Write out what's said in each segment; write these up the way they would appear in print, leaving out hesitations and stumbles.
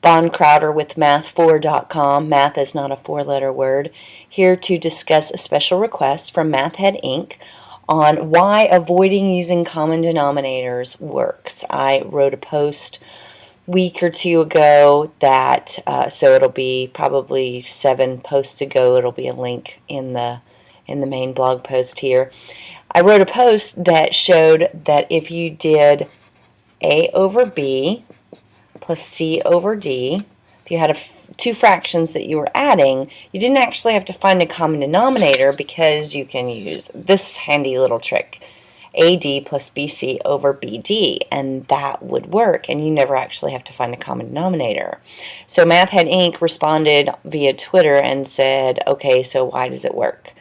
Bon Crowder with math4.com. Math is not a four-letter word. Here to discuss a special request from MathHead Inc. on why avoiding using common denominators works. I wrote a post a week or two ago that, so it'll be probably 7 posts ago. It'll be a link in the main blog post here. I wrote a post that showed that if you did A over B plus C over D, if you had two fractions that you were adding, you didn't actually have to find a common denominator because you can use this handy little trick, AD plus BC over BD, and that would work, and you never actually have to find a common denominator. So MathHead Inc. responded via Twitter and said, okay, so why does it work?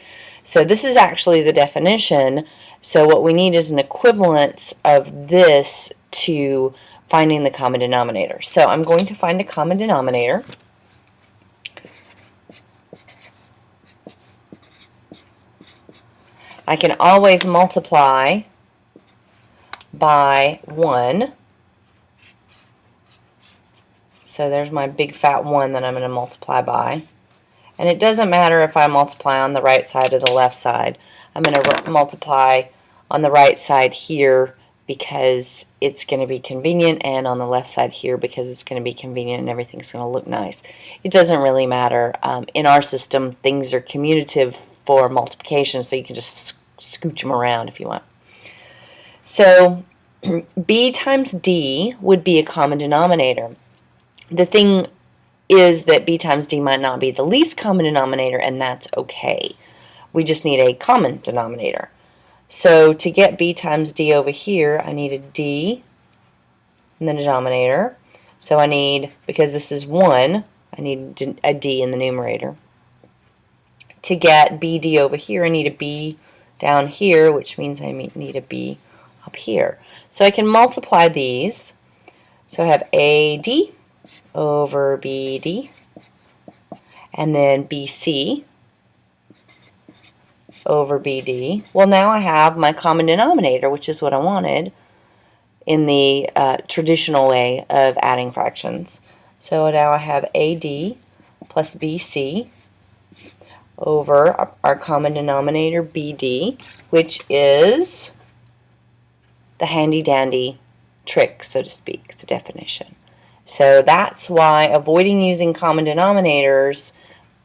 So this is actually the definition. So what we need is an equivalence of this to finding the common denominator. So I'm going to find a common denominator. I can always multiply by 1. So there's my big fat 1 that I'm going to multiply by. And it doesn't matter if I multiply on the right side or the left side. I'm going to multiply on the right side here because it's going to be convenient, and on the left side here because it's going to be convenient and everything's going to look nice. It doesn't really matter. In our system, things are commutative for multiplication, so you can just scooch them around if you want. So B times D would be a common denominator. The thing is that B times D might not be the least common denominator, and that's okay. We just need a common denominator. So to get B times D over here, I need a D in the denominator. So I need, because this is 1, I need a D in the numerator. To get BD over here, I need a B down here, which means I need a B up here. So I can multiply these. So I have AD over BD, and then BC over BD. Well, now I have my common denominator, which is what I wanted in the traditional way of adding fractions. So now I have AD plus BC over our common denominator BD, which is the handy-dandy trick, so to speak, the definition. So that's why avoiding using common denominators,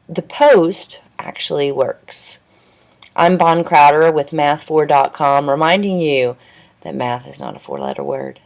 the post actually works. I'm Bon Crowder with math4.com, reminding you that math is not a four-letter word.